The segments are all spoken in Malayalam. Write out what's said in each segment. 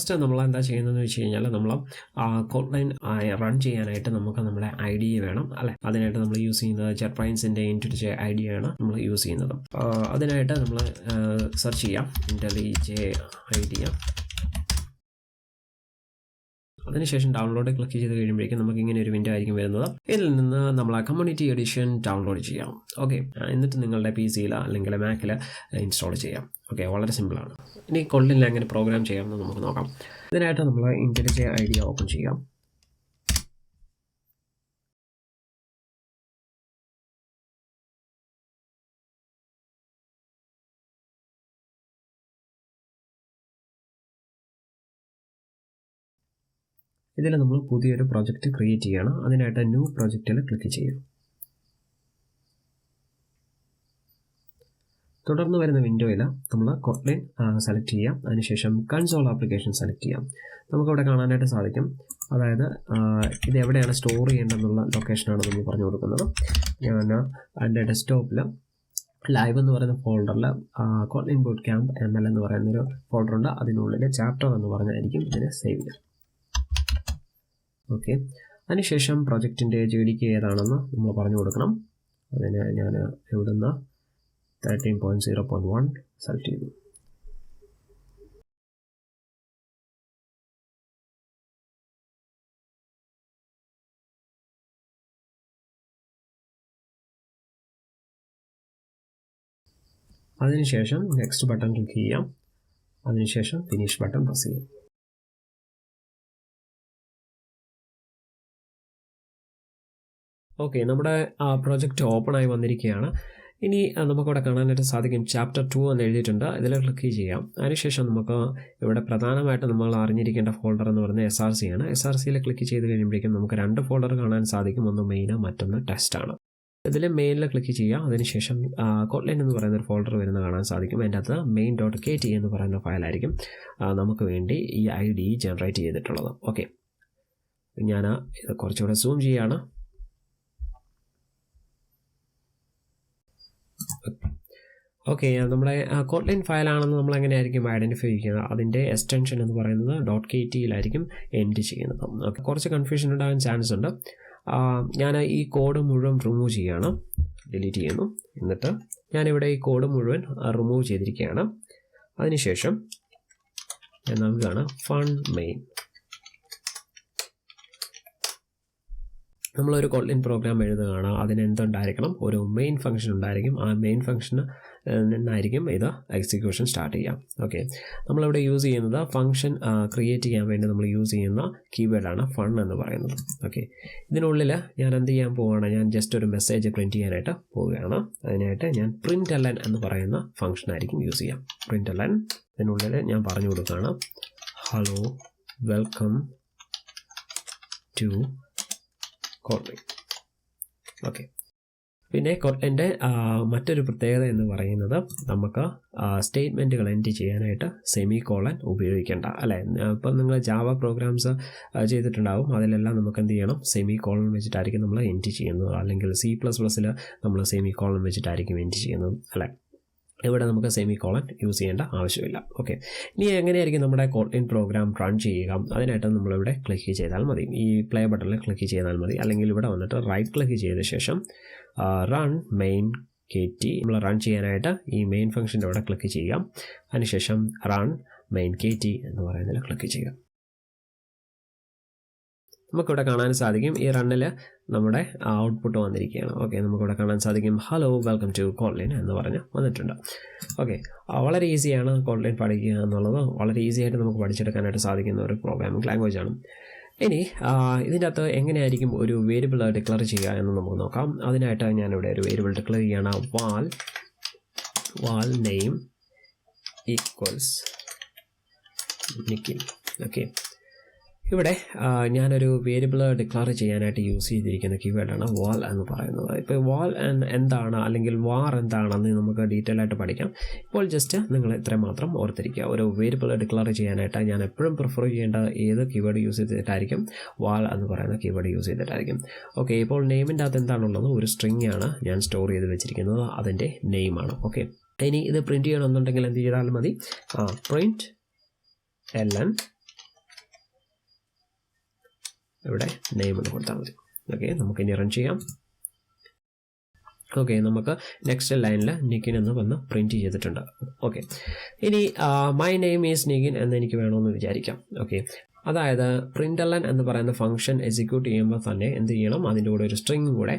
ഫസ്റ്റ് നമ്മൾ എന്താ ചെയ്യുന്നതെന്ന് വെച്ച് കഴിഞ്ഞാൽ നമ്മൾ കോട്ട്ലൈൻ റൺ ചെയ്യാനായിട്ട് നമുക്ക് നമ്മുടെ IDE വേണം അല്ലേ. അതിനായിട്ട് നമ്മൾ യൂസ് ചെയ്യുന്നത് JetBrains-ന്റെ IntelliJ IDE ആണ് നമ്മൾ യൂസ് ചെയ്യുന്നത്. അതിനായിട്ട് നമ്മൾ സെർച്ച് ചെയ്യാം IntelliJ IDE. അതിനുശേഷം ഡൗൺലോഡ് ക്ലിക്ക് ചെയ്ത് കഴിയുമ്പോഴേക്കും നമുക്ക് ഇങ്ങനെ ഒരു വിൻഡോ ആയിരിക്കും വരുന്നത്. ഇതിൽ നിന്ന് നമ്മൾ ആ കമ്മ്യൂണിറ്റി എഡിഷൻ ഡൗൺലോഡ് ചെയ്യാം. ഓക്കെ, എന്നിട്ട് നിങ്ങളുടെ PC-യിൽ അല്ലെങ്കിൽ Mac-ൽ ഇൻസ്റ്റാൾ ചെയ്യാം. ഓക്കെ, വളരെ സിമ്പിളാണ്. ഇനി Kotlinൽ എങ്ങനെ പ്രോഗ്രാം ചെയ്യാമെന്ന് നമുക്ക് നോക്കാം. ഇതിനായിട്ട് നമ്മൾ IntelliJ IDE ഓപ്പൺ ചെയ്യാം. ഇതിൽ നമ്മൾ പുതിയൊരു പ്രോജക്റ്റ് ക്രിയേറ്റ് ചെയ്യണം. അതിനായിട്ട് ന്യൂ പ്രോജക്റ്റിൽ ക്ലിക്ക് ചെയ്യാം. തുടർന്ന് വരുന്ന വിൻഡോയിൽ നമ്മൾ Kotlin സെലക്ട് ചെയ്യാം. അതിനുശേഷം കൺസോൾ ആപ്ലിക്കേഷൻ സെലക്ട് ചെയ്യാം. നമുക്കിവിടെ കാണാനായിട്ട് സാധിക്കും. അതായത് ഇത് എവിടെയാണ് സ്റ്റോർ ചെയ്യേണ്ടതെന്നുള്ള ലൊക്കേഷനാണ് നമ്മൾ പറഞ്ഞു കൊടുക്കുന്നത്. ഞാൻ എൻ്റെ ഡെസ്ക്ടോപ്പിൽ ലൈവ് എന്ന് പറയുന്ന ഫോൾഡറിൽ Kotlin Bootcamp ML എന്ന് പറയുന്നൊരു ഫോൾഡറുണ്ട്. അതിനുള്ളിൽ ചാപ്റ്റർ എന്ന് പറഞ്ഞായിരിക്കും ഇതിനെ സേവ് ചെയ്യാം. ഓക്കെ, അതിനുശേഷം പ്രൊജക്റ്റിൻ്റെ JDK ഏതാണെന്ന് നമ്മൾ പറഞ്ഞു കൊടുക്കണം. അതിന് ഞാൻ ഇവിടുന്ന് 13.0.1 സെലക്ട് ചെയ്തു. അതിനുശേഷം നെക്സ്റ്റ് ബട്ടൺ ക്ലിക്ക് ചെയ്യാം. അതിനുശേഷം ഫിനിഷ് ബട്ടൺ പ്രസ് ചെയ്യാം. ഓക്കെ, നമ്മുടെ പ്രോജക്റ്റ് ഓപ്പൺ ആയി വന്നിരിക്കുകയാണ്. ഇനി നമുക്കിവിടെ കാണാനായിട്ട് സാധിക്കും ചാപ്റ്റർ 2 എന്ന് എഴുതിയിട്ടുണ്ട്. ഇതിൽ ക്ലിക്ക് ചെയ്യാം. അതിനുശേഷം നമുക്ക് ഇവിടെ പ്രധാനമായിട്ട് നമ്മൾ അറിഞ്ഞിരിക്കേണ്ട ഫോൾഡർ എന്ന് പറയുന്നത് SRC ആണ്. SRCയിൽ ക്ലിക്ക് ചെയ്ത് കഴിയുമ്പോഴേക്കും നമുക്ക് 2 ഫോൾഡർ കാണാൻ സാധിക്കും. ഒന്ന് മെയിൻ, മറ്റൊന്ന് ടെസ്റ്റ് ആണ്. ഇതിൽ മെയിനിൽ ക്ലിക്ക് ചെയ്യുക. അതിനുശേഷം Kotlin എന്ന് പറയുന്ന ഒരു ഫോൾഡർ വരുന്ന കാണാൻ സാധിക്കും. അതിൻ്റെ അകത്ത് main.kt എന്ന് പറയുന്ന ഫയലായിരിക്കും നമുക്ക് വേണ്ടി ഈ IDE ജനറേറ്റ് ചെയ്തിട്ടുള്ളത്. ഓക്കെ, ഞാൻ ഇത് കുറച്ചുകൂടെ സൂം ചെയ്യുകയാണ്. ഓക്കെ, നമ്മുടെ Kotlin ഫയലാണെന്ന് നമ്മൾ എങ്ങനെയായിരിക്കും ഐഡൻറ്റിഫൈ ചെയ്യുന്നത്? അതിൻ്റെ എക്സ്റ്റൻഷൻ എന്ന് പറയുന്നത് .kt-യിലായിരിക്കും എൻഡ് ചെയ്യുന്നത്. ഓക്കെ, കുറച്ച് കൺഫ്യൂഷൻ ഉണ്ടാകാൻ ചാൻസ് ഉണ്ട്. ഞാൻ ഈ കോഡ് മുഴുവൻ റിമൂവ് ചെയ്യുകയാണ്, ഡിലീറ്റ് ചെയ്യുന്നു. എന്നിട്ട് ഞാനിവിടെ ഈ കോഡ് മുഴുവൻ റിമൂവ് ചെയ്തിരിക്കുകയാണ്. അതിനുശേഷം ഞാൻ നൽകുകയാണ് ഫൺ മെയിൻ. നമ്മളൊരു Kotlin പ്രോഗ്രാം എഴുതുകയാണ്. അതിന് എന്തുണ്ടായിരിക്കണം? ഒരു മെയിൻ ഫംഗ്ഷൻ ഉണ്ടായിരിക്കും. ആ മെയിൻ ഫംഗ്ഷന് നിന്നായിരിക്കും ഇത് എക്സിക്യൂഷൻ സ്റ്റാർട്ട് ചെയ്യാം. ഓക്കെ, നമ്മളിവിടെ യൂസ് ചെയ്യുന്നത് ഫംഗ്ഷൻ ക്രിയേറ്റ് ചെയ്യാൻ വേണ്ടി നമ്മൾ യൂസ് ചെയ്യുന്ന കീവേഡാണ് ഫൺ എന്ന് പറയുന്നത്. ഓക്കെ, ഇതിനുള്ളിൽ ഞാൻ എന്ത് ചെയ്യാൻ പോവുകയാണ്? ഞാൻ ജസ്റ്റ് ഒരു മെസ്സേജ് പ്രിൻറ്റ് ചെയ്യാനായിട്ട് പോവുകയാണ്. അതിനായിട്ട് ഞാൻ println എന്ന് പറയുന്ന ഫംഗ്ഷൻ ആയിരിക്കും യൂസ് ചെയ്യാം. println ഇതിനുള്ളിൽ ഞാൻ പറഞ്ഞു കൊടുക്കുകയാണ് hello welcome to Kotlin. Okay, പിന്നെ Kotlinൻ്റെ മറ്റൊരു പ്രത്യേകത എന്ന് പറയുന്നത് നമുക്ക് സ്റ്റേറ്റ്മെൻറ്റുകൾ എൻഡ് ചെയ്യാനായിട്ട് സെമികോളൻ ഉപയോഗിക്കേണ്ട അല്ലേ. ഇപ്പം നിങ്ങൾ ജാവ പ്രോഗ്രാംസ് ചെയ്തിട്ടുണ്ടാവും. അതിലെല്ലാം നമുക്ക് എന്ത് ചെയ്യണം? സെമികോളൻ വെച്ചിട്ടായിരിക്കും നമ്മൾ എൻഡ് ചെയ്യുന്നത്. അല്ലെങ്കിൽ C++ൽ നമ്മൾ സെമികോളൻ വെച്ചിട്ടായിരിക്കും എൻഡ് ചെയ്യുന്നത് അല്ലേ. ഇവിടെ നമുക്ക് സെമികോളൻ യൂസ് ചെയ്യേണ്ട ആവശ്യമില്ല. ഓക്കെ, ഇനി എങ്ങനെയായിരിക്കും നമ്മുടെ Kotlin പ്രോഗ്രാം റൺ ചെയ്യുക? അതിനായിട്ട് നമ്മളിവിടെ ക്ലിക്ക് ചെയ്താൽ മതി. ഈ പ്ലേ ബട്ടണിൽ ക്ലിക്ക് ചെയ്താൽ മതി. അല്ലെങ്കിൽ ഇവിടെ വന്നിട്ട് റൈറ്റ് ക്ലിക്ക് ചെയ്ത ശേഷം റൺ മെയിൻ KT നമ്മൾ റൺ ചെയ്യാനായിട്ട് ഈ മെയിൻ ഫംഗ്ഷൻ്റെ ഇവിടെ ക്ലിക്ക് ചെയ്യാം. അതിനുശേഷം റൺ മെയിൻ KT എന്ന് പറയുന്നതിൽ ക്ലിക്ക് ചെയ്യാം. നമുക്കിവിടെ കാണാൻ സാധിക്കും ഈ റണ്ണിൽ നമ്മുടെ ഔട്ട്പുട്ട് വന്നിരിക്കുകയാണ്. ഓക്കെ, നമുക്കിവിടെ കാണാൻ സാധിക്കും ഹലോ വെൽക്കം ടു Kotlin എന്ന് പറഞ്ഞ് വന്നിട്ടുണ്ട്. ഓക്കെ, വളരെ ഈസിയാണ് Kotlin പഠിക്കുക എന്നുള്ളത്. വളരെ ഈസി ആയിട്ട് നമുക്ക് പഠിച്ചെടുക്കാനായിട്ട് സാധിക്കുന്ന ഒരു പ്രോഗ്രാമിംഗ് ലാംഗ്വേജ് ആണ്. ഇനി ഇതിൻ്റെ അകത്ത് എങ്ങനെയായിരിക്കും ഒരു വേരിയബിൾ ഡിക്ലെയർ ചെയ്യുക എന്ന് നമുക്ക് നോക്കാം. അതിനായിട്ട് ഞാനിവിടെ ഒരു വേരിയബിൾ ഡിക്ലെയർ ചെയ്യുകയാണ്. വാൽ നെയിം ഈക്വൽസ് നിഖിൽ. ഓക്കെ, ഇവിടെ ഞാനൊരു വേരിയബിൾ ഡിക്ലെയർ ചെയ്യാനായിട്ട് യൂസ് ചെയ്തിരിക്കുന്ന കീവേഡാണ് വാൾ എന്ന് പറയുന്നത്. ഇപ്പോൾ വാൾ എന്താണ് അല്ലെങ്കിൽ വാർ എന്താണെന്ന് നമുക്ക് ഡീറ്റെയിൽ ആയിട്ട് പഠിക്കാം. ഇപ്പോൾ ജസ്റ്റ് നിങ്ങൾ ഇത്രയും മാത്രം ഓർത്തിരിക്കുക. ഒരു വേരിയബിൾ ഡിക്ലെയർ ചെയ്യാനായിട്ട് ഞാൻ എപ്പോഴും പ്രിഫർ ചെയ്യേണ്ട ഏത് കീവേഡ് യൂസ് ചെയ്തിട്ടായിരിക്കും? വാൾ എന്ന് പറയുന്ന കീവേഡ് യൂസ് ചെയ്തിട്ടായിരിക്കും. ഓക്കെ, ഇപ്പോൾ നെയിമിൻ്റെ അകത്ത് എന്താണുള്ളത്? ഒരു സ്ട്രിങ് ആണ് ഞാൻ സ്റ്റോർ ചെയ്ത് വെച്ചിരിക്കുന്നത്. അതിൻ്റെ നെയിമാണ്. ഓക്കെ, ഇനി ഇത് പ്രിൻറ്റ് ചെയ്യണമെന്നുണ്ടെങ്കിൽ എന്ത് ചെയ്താലും മതി? പ്രിൻറ്റ് ln ഇവിടെ നെയിം എന്ന് കൊടുത്താൽ മതി. ഓക്കെ, നമുക്കിനി റൺ ചെയ്യാം. ഓക്കെ, നമുക്ക് നെക്സ്റ്റ് ലൈനിൽ നിഖിൻ എന്ന് വന്ന് പ്രിൻറ്റ് ചെയ്തിട്ടുണ്ട്. ഓക്കെ, ഇനി മൈ നെയിം ഈസ് നിഖിൻ എന്ന് എനിക്ക് വേണമെന്ന് വിചാരിക്കാം. ഓക്കെ, അതായത് പ്രിൻ്റ്ലൻ എന്ന് പറയുന്ന ഫംഗ്ഷൻ എക്സിക്യൂട്ട് ചെയ്യുമ്പോൾ തന്നെ എന്ത് ചെയ്യണം, അതിൻ്റെ കൂടെ ഒരു സ്ട്രിങ് കൂടെ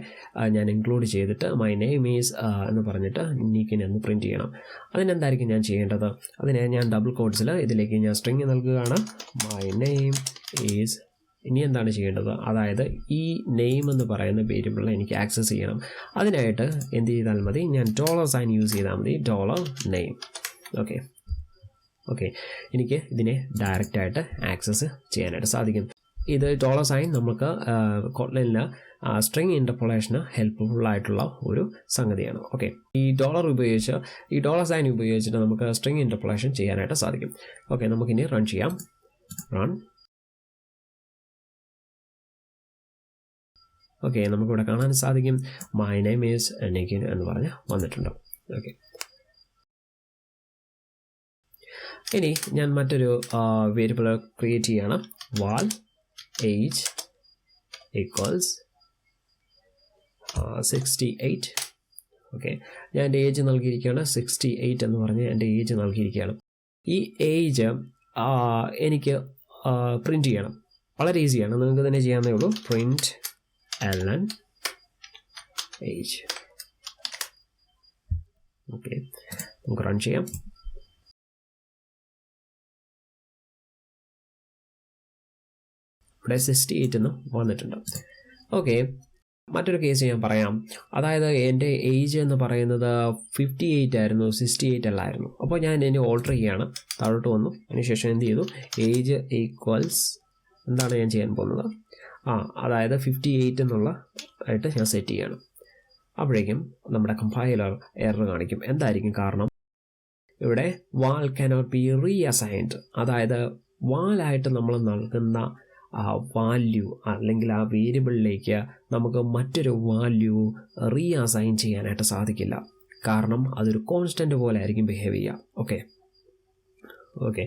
ഞാൻ ഇൻക്ലൂഡ് ചെയ്തിട്ട് മൈ നെയിം ഈസ് എന്ന് പറഞ്ഞിട്ട് നിഖിൻ എന്ന് പ്രിൻറ്റ് ചെയ്യണം. അതിനെന്തായിരിക്കും ഞാൻ ചെയ്യേണ്ടത്? അതിനെ ഞാൻ ഡബിൾ കോട്ട്സിൽ ഇതിലേക്ക് ഞാൻ സ്ട്രിങ് നൽകുകയാണ്, മൈ നെയിം ഈസ്. ഇനി എന്താണ് ചെയ്യേണ്ടത്? അതായത് ഈ നെയിം എന്ന് പറയുന്ന വേരിയബിളിനെ എനിക്ക് ആക്സസ് ചെയ്യണം. അതിനായിട്ട് എന്ത് ചെയ്താൽ മതി, ഞാൻ $സൈൻ യൂസ് ചെയ്താൽ മതി, $name. ഓക്കെ, എനിക്ക് ഇതിനെ ഡയറക്റ്റായിട്ട് ആക്സസ് ചെയ്യാനായിട്ട് സാധിക്കും. ഇത് $സൈൻ നമുക്ക് കോട്ട്ലിനിൽ സ്ട്രിങ് ഇൻ്റർപോളേഷന് ഹെൽപ്ഫുള്ളായിട്ടുള്ള ഒരു സംഗതിയാണ്. ഓക്കെ, ഈ $സൈൻ ഉപയോഗിച്ചിട്ട് നമുക്ക് സ്ട്രിങ് ഇൻ്റർപോളേഷൻ ചെയ്യാനായിട്ട് സാധിക്കും. ഓക്കെ, നമുക്കിനി റൺ ചെയ്യാം. റൺ. ഓക്കെ, നമുക്കിവിടെ കാണാൻ സാധിക്കും മൈ നെയിം ഈസ് നിഖിൻ എന്ന് പറഞ്ഞ് വന്നിട്ടുണ്ട്. ഓക്കെ, ഇനി ഞാൻ മറ്റൊരു വേരിയബിൾ ക്രിയേറ്റ് ചെയ്യണം. വാൽ ഏജ് ഈക്വൽസ് 68. ഓക്കെ, ഞാൻ എൻ്റെ ഏജ് നൽകിയിരിക്കുകയാണ് 68 എന്ന് പറഞ്ഞ് എൻ്റെ ഏജ് നൽകിയിരിക്കുകയാണ്. ഈ ഏജ് എനിക്ക് പ്രിൻറ്റ് ചെയ്യണം. വളരെ ഈസിയാണ്, നിങ്ങൾക്ക് തന്നെ ചെയ്യാവുന്നേ ഉള്ളൂ. Print ln age. ഓക്കെ, നമുക്ക് റൺ ചെയ്യാം. ഇവിടെ 68 എന്ന് വന്നിട്ടുണ്ട്. ഓക്കെ, മറ്റൊരു കേസ് ഞാൻ പറയാം. അതായത് എൻ്റെ ഏജ് എന്ന് പറയുന്നത് 58 ആയിരുന്നു, 68 അല്ലായിരുന്നു. അപ്പോൾ ഞാൻ ഇതിനെ ഓൾട്ടർ ചെയ്യുകയാണ്. താഴോട്ട് വന്നു, അതിനുശേഷം എന്ത് ചെയ്തു, ഏജ് ഈക്വൽസ് എന്താണ് ഞാൻ ചെയ്യാൻ പോകുന്നത്, അതായത് 58 എന്നുള്ള ആയിട്ട് ഞാൻ സെറ്റ് ചെയ്യണം. അപ്പോഴേക്കും നമ്മുടെ കമ്പൈലർ എറർ കാണിക്കും. എന്തായിരിക്കും കാരണം? ഇവിടെ വാൽ കാനോട്ട് ബി റീഅസൈൻഡ്. അതായത് വാലായിട്ട് നമ്മൾ നൽകുന്ന വാല്യൂ അല്ലെങ്കിൽ ആ വേരിയബിളിലേക്ക് നമുക്ക് മറ്റൊരു വാല്യൂ റീഅസൈൻ ചെയ്യാനായിട്ട് സാധിക്കില്ല. കാരണം അതൊരു കോൺസ്റ്റൻ്റ് പോലെ ആയിരിക്കും ബിഹേവ് ചെയ്യുക. ഓക്കെ,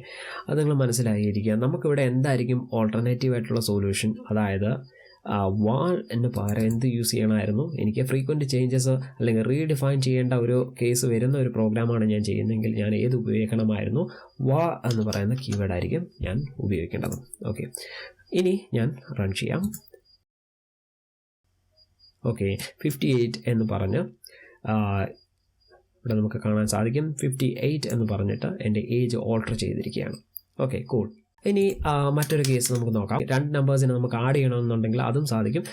അത് നിങ്ങൾ മനസ്സിലായിരിക്കുക. നമുക്കിവിടെ എന്തായിരിക്കും ഓൾട്ടർനേറ്റീവ് ആയിട്ടുള്ള സൊല്യൂഷൻ? അതായത് വാൾ എന്ന് പകരം എന്ത് യൂസ് ചെയ്യണമായിരുന്നു? എനിക്ക് ഫ്രീക്വൻറ്റ് ചേഞ്ചസ് അല്ലെങ്കിൽ റീഡിഫൈൻ ചെയ്യേണ്ട ഒരു കേസ് വരുന്ന ഒരു പ്രോഗ്രാമാണ് ഞാൻ ചെയ്യുന്നതെങ്കിൽ ഞാൻ ഏത് ഉപയോഗിക്കണമായിരുന്നു? വാ എന്ന് പറയുന്ന കീവേഡ് ആയിരിക്കും ഞാൻ ഉപയോഗിക്കേണ്ടത്. ഓക്കെ, ഇനി ഞാൻ റൺ ചെയ്യാം. ഓക്കെ, 58 എന്ന് പറഞ്ഞ് ഇവിടെ നമുക്ക് കാണാൻ സാധിക്കും 58 എന്ന് പറഞ്ഞിട്ട് എൻ്റെ ഏജ് ഓൾട്ടർ ചെയ്തിരിക്കുകയാണ്. Okay, cool. ഇനി മറ്റൊരു കേസ് നമുക്ക് നോക്കാം. 2 നമ്പേഴ്സിനെ നമുക്ക് ആഡ് ചെയ്യണമെന്നുണ്ടെങ്കിൽ അതും സാധിക്കും.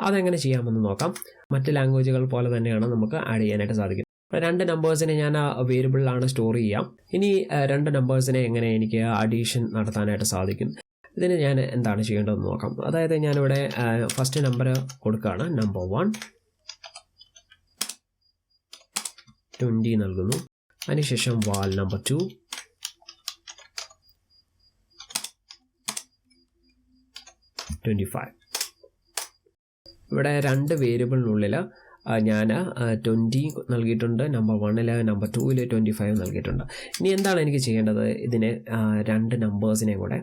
അതെങ്ങനെ ചെയ്യാമെന്ന് നോക്കാം. മറ്റ് ലാംഗ്വേജുകൾ പോലെ തന്നെയാണ് നമുക്ക് ആഡ് ചെയ്യാനായിട്ട് സാധിക്കും. 2 നമ്പേഴ്സിനെ ഞാൻ വേരിയബിളിലാണ് സ്റ്റോർ ചെയ്യാം. ഇനി 2 നമ്പേഴ്സിനെ എങ്ങനെ എനിക്ക് അഡീഷൻ നടത്താനായിട്ട് സാധിക്കും? ഇതിന് ഞാൻ എന്താണ് ചെയ്യേണ്ടതെന്ന് നോക്കാം. അതായത് ഞാനിവിടെ ഫസ്റ്റ് നമ്പർ കൊടുക്കുകയാണ്, നമ്പർ 1 20 നൽകുന്നു. അതിനുശേഷം വാൽ നമ്പർ 2 25. ഇവിടെ 2 വേരിയബിളിനുള്ളിൽ ഞാൻ 20 നൽകിയിട്ടുണ്ട്, നമ്പർ 1-ൽ, നമ്പർ 2-ൽ 25 നൽകിയിട്ടുണ്ട്. ഇനി എന്താണ് എനിക്ക് ചെയ്യേണ്ടത്? ഇതിനെ 2 നമ്പേഴ്സിനെ കൂടെ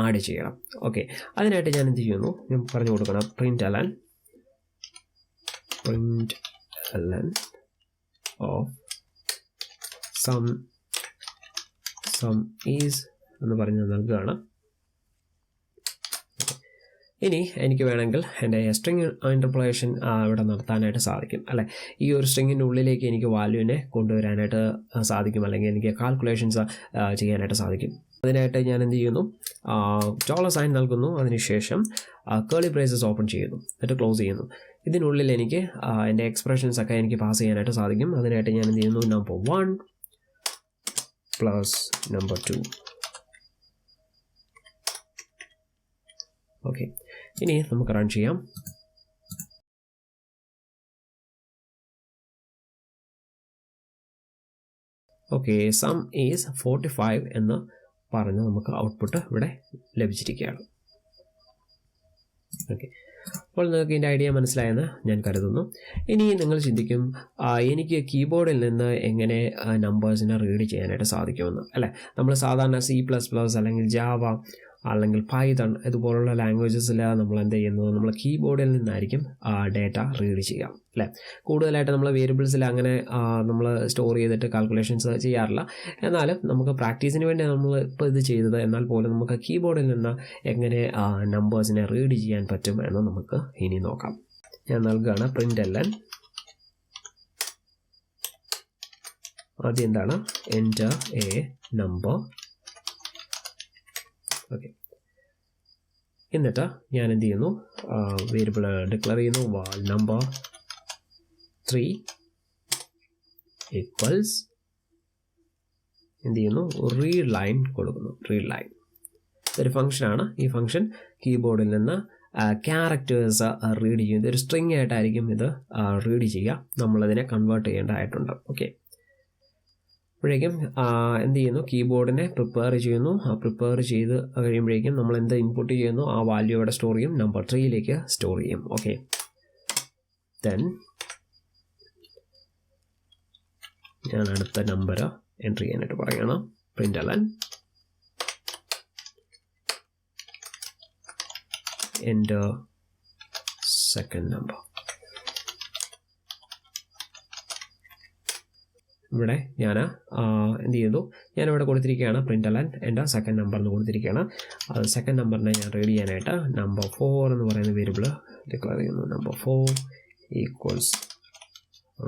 ആഡ് ചെയ്യണം. ഓക്കെ, അതിനായിട്ട് ഞാൻ എന്ത് ചെയ്യുന്നു, ഞാൻ പറഞ്ഞു കൊടുക്കണം, print ln of some is എന്ന് പറഞ്ഞ് നൽകുകയാണ്. ഇനി എനിക്ക് വേണമെങ്കിൽ എൻ്റെ സ്ട്രിങ് ഇൻ്റർപോളേഷൻ ഇവിടെ നടത്താനായിട്ട് സാധിക്കും, അല്ലേ? ഈ ഒരു സ്ട്രിങ്ങിൻ്റെ ഉള്ളിലേക്ക് എനിക്ക് വാല്യൂവിനെ കൊണ്ടുവരാനായിട്ട് സാധിക്കും, അല്ലെങ്കിൽ എനിക്ക് കാൽക്കുലേഷൻസ് ചെയ്യാനായിട്ട് സാധിക്കും. അതിനായിട്ട് ഞാൻ എന്ത് ചെയ്യുന്നു, $സൈൻ നൽകുന്നു. അതിനുശേഷം കേളി ബ്രേസസ് ഓപ്പൺ ചെയ്യുന്നു, എന്നിട്ട് ക്ലോസ് ചെയ്യുന്നു. ഇതിനുള്ളിൽ എനിക്ക് എൻ്റെ എക്സ്പ്രഷൻസ് ഒക്കെ എനിക്ക് പാസ് ചെയ്യാനായിട്ട് സാധിക്കും. അതിനായിട്ട് ഞാൻ എന്ത് ചെയ്യുന്നു, നമ്പർ 1 പ്ലസ് നമ്പർ 2. ഓക്കെ, ഇനി നമുക്ക് റൺ ചെയ്യാം. ഓക്കെ, സം ഈസ് 45 എന്ന് പറഞ്ഞ് നമുക്ക് ഔട്ട്പുട്ട് ഇവിടെ ലഭിച്ചിരിക്കുകയാണ്. ഓക്കെ, അപ്പോൾ നിങ്ങൾക്ക് ഇതിൻ്റെ ഐഡിയ മനസ്സിലായെന്ന് ഞാൻ കരുതുന്നു. ഇനി നിങ്ങൾ ചിന്തിക്കും, എനിക്ക് കീബോർഡിൽ നിന്ന് എങ്ങനെ നമ്പേഴ്സിനെ റീഡ് ചെയ്യാനായിട്ട് സാധിക്കുമെന്ന്, അല്ലേ? നമ്മൾ സാധാരണ C++ അല്ലെങ്കിൽ ജാവ അല്ലെങ്കിൽ പൈത്തൺ ഇതുപോലുള്ള ലാംഗ്വേജസിൽ നമ്മൾ എന്ത് ചെയ്യുന്നത്, നമ്മൾ കീബോർഡിൽ നിന്നായിരിക്കും ഡേറ്റ റീഡ് ചെയ്യുക അല്ലേ. കൂടുതലായിട്ട് നമ്മൾ വേരിയബിൾസിൽ അങ്ങനെ നമ്മൾ സ്റ്റോർ ചെയ്തിട്ട് കാൽക്കുലേഷൻസ് ചെയ്യാറില്ല. എന്നാലും നമുക്ക് പ്രാക്ടീസിന് വേണ്ടി നമ്മൾ ഇപ്പോൾ ഇത് ചെയ്തത്, എന്നാൽ പോലും നമുക്ക് കീബോർഡിൽ നിന്ന് എങ്ങനെ നമ്പേഴ്സിനെ റീഡ് ചെയ്യാൻ പറ്റും എന്ന് നമുക്ക് ഇനി നോക്കാം. ഞാൻ നൽകുകയാണ് println. ആദ്യം എന്താണ്, എൻ്റർ എ നമ്പർ. ഓക്കെ, എന്നിട്ട് ഞാൻ എന്ത് ചെയ്യുന്നു, വേരിയബിൾ ഡിക്ലെയർ ചെയ്യുന്നു, വാൽ നമ്പർ 3 ഈക്വൽസ് എന്ത് ചെയ്യുന്നു, റീഡ് ലൈൻ കൊടുക്കുന്നു. റീഡ് ലൈൻ ഒരു ഫംഗ്ഷനാണ്. ഈ ഫംഗ്ഷൻ കീബോർഡിൽ നിന്ന് ക്യാരക്ടേഴ്സ് റീഡ് ചെയ്യും. ഇതൊരു സ്ട്രിങ് ആയിട്ടായിരിക്കും ഇത് റീഡ് ചെയ്യുക. നമ്മളതിനെ കൺവേർട്ട് ചെയ്യേണ്ടതായിട്ടുണ്ട്. ഓക്കെ, അപ്പോഴേക്കും എന്ത് ചെയ്യുന്നു, കീബോർഡിനെ പ്രിപ്പയർ ചെയ്യുന്നു. പ്രിപ്പയർ ചെയ്ത് കഴിയുമ്പോഴേക്കും നമ്മൾ എന്ത് ഇൻപുട്ട് ചെയ്യുന്നു, ആ വാല്യൂ അവിടെ സ്റ്റോർ ചെയ്യും, നമ്പർ 3യിലേക്ക് സ്റ്റോർ ചെയ്യും. ഓക്കെ, ദെൻ ഞാൻ അടുത്ത നമ്പർ എൻട്രി ചെയ്യാനായിട്ട് പറയണം. println enter second number. ഇവിടെ ഞാൻ എന്ത് ചെയ്തു, ഞാനിവിടെ കൊടുത്തിരിക്കുകയാണ് println എൻ്റെ സെക്കൻഡ് നമ്പർ എന്ന് കൊടുത്തിരിക്കുകയാണ്. അത് സെക്കൻഡ് നമ്പറിനെ ഞാൻ റീഡ് ചെയ്യാനായിട്ട് നമ്പർ 4 എന്ന് പറയുന്ന വേരിയബിൾ ഡിക്ലെയർ ചെയ്യുന്നു. Number 4 equals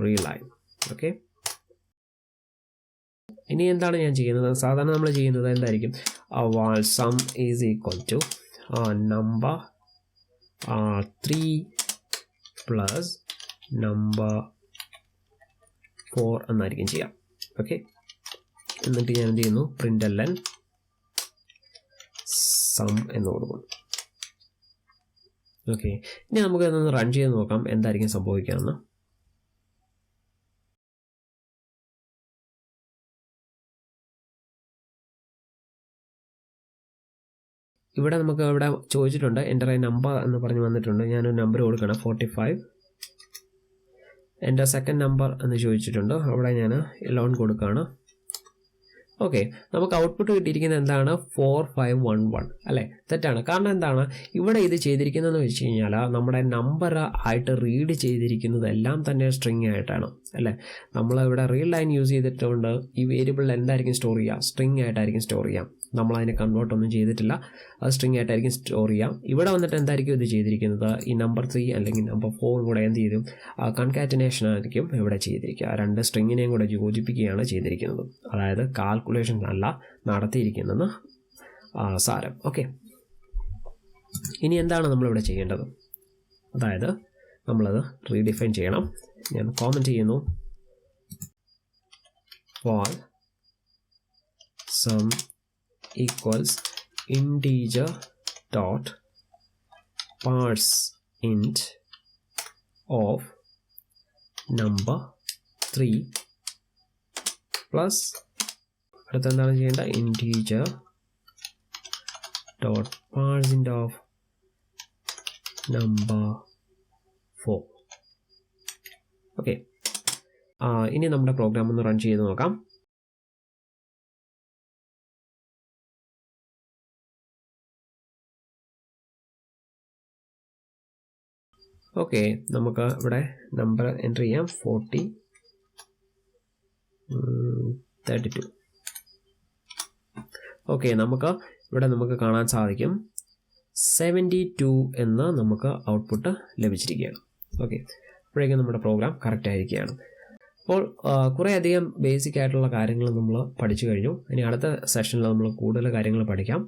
read line. Okay, ഇനി എന്താണ് ഞാൻ ചെയ്യുന്നത്, സാധാരണ നമ്മൾ ചെയ്യുന്നത് എന്തായിരിക്കും, var sum is equal to number 3 plus number 4 എന്നായിരിക്കും ചെയ്യാം. ഓക്കെ, എന്നിട്ട് ഞാൻ എന്ത് ചെയ്യുന്നു, println സം എന്ന് കൊടുക്കുന്നു. ഓക്കെ, ഇനി നമുക്ക് അതൊന്ന് റൺ ചെയ്ത് നോക്കാം എന്തായിരിക്കും സംഭവിക്കുകയെന്ന്. ഇവിടെ നമുക്ക് ഇവിടെ ചോദിച്ചിട്ടുണ്ട് എൻ്റർ എ നമ്പർ എന്ന് പറഞ്ഞ് വന്നിട്ടുണ്ട്. ഞാനൊരു നമ്പർ കൊടുക്കണം 45. എൻ്റെ സെക്കൻഡ് നമ്പർ എന്ന് ചോദിച്ചിട്ടുണ്ട്. അവിടെ ഞാൻ 11 കൊടുക്കുകയാണ്. ഓക്കെ, നമുക്ക് ഔട്ട്പുട്ട് കിട്ടിയിരിക്കുന്നത് എന്താണ്, 4511 അല്ലേ. തെറ്റാണ്. കാരണം എന്താണ്, ഇവിടെ ഇത് ചെയ്തിരിക്കുന്നതെന്ന് വെച്ച് കഴിഞ്ഞാൽ നമ്മുടെ നമ്പർ ആയിട്ട് റീഡ് ചെയ്തിരിക്കുന്നതെല്ലാം തന്നെ സ്ട്രിങ് ആയിട്ടാണ് അല്ലേ. നമ്മളിവിടെ റീഡ് ലൈൻ യൂസ് ചെയ്തിട്ടുണ്ട്. ഈ വേരിയബിളിൽ എന്തായിരിക്കും സ്റ്റോർ ചെയ്യുക, സ്ട്രിങ് ആയിട്ടായിരിക്കും സ്റ്റോർ ചെയ്യാം. നമ്മളതിനെ കൺവേർട്ട് ഒന്നും ചെയ്തിട്ടില്ല, അത് സ്ട്രിങ് ആയിട്ടായിരിക്കും സ്റ്റോർ ചെയ്യാം. ഇവിടെ വന്നിട്ട് എന്തായിരിക്കും ഇത് ചെയ്തിരിക്കുന്നത്, ഈ നമ്പർ 3 അല്ലെങ്കിൽ നമ്പർ 4 കൂടെ എന്ത് ചെയ്യും, കൺകാറ്റനേഷൻ ആയിരിക്കും ഇവിടെ ചെയ്തിരിക്കുക. രണ്ട് സ്ട്രിങ്ങിനെയും കൂടെ യോജിപ്പിക്കുകയാണ് ചെയ്തിരിക്കുന്നത്. അതായത് കാൽക്കുലേഷൻ അല്ല നടത്തിയിരിക്കുന്നതെന്ന് സാരം. ഓക്കെ, ഇനി എന്താണ് നമ്മളിവിടെ ചെയ്യേണ്ടത്, അതായത് നമ്മളത് റീഡിഫൈൻ ചെയ്യണം. ഞാൻ കോമൻറ്റ് ചെയ്യുന്നു, വാൾ some equals integer dot parse int of number 3 plus അടുത്ത എന്താണ് ചെയ്യേണ്ട, integer dot parse int of number 4. Okay, ഇനി നമ്മുടെ പ്രോഗ്രാം ഒന്ന് റൺ ചെയ്ത് നോക്കാം. ഓക്കെ, നമുക്ക് ഇവിടെ നമ്പർ എൻ്റർ ചെയ്യാം 32. ഓക്കെ, നമുക്ക് ഇവിടെ നമുക്ക് കാണാൻ സാധിക്കും 72 എന്ന് നമുക്ക് ഔട്ട്പുട്ട് ലഭിച്ചിരിക്കുകയാണ്. ഓക്കെ, അപ്പോഴേക്കും നമ്മുടെ പ്രോഗ്രാം കറക്റ്റ് ആയിരിക്കുകയാണ്. അപ്പോൾ കുറേയധികം ബേസിക് ആയിട്ടുള്ള കാര്യങ്ങൾ നമ്മൾ പഠിച്ചു കഴിഞ്ഞു. ഇനി അടുത്ത സെഷനിൽ നമ്മൾ കൂടുതൽ കാര്യങ്ങൾ പഠിക്കാം.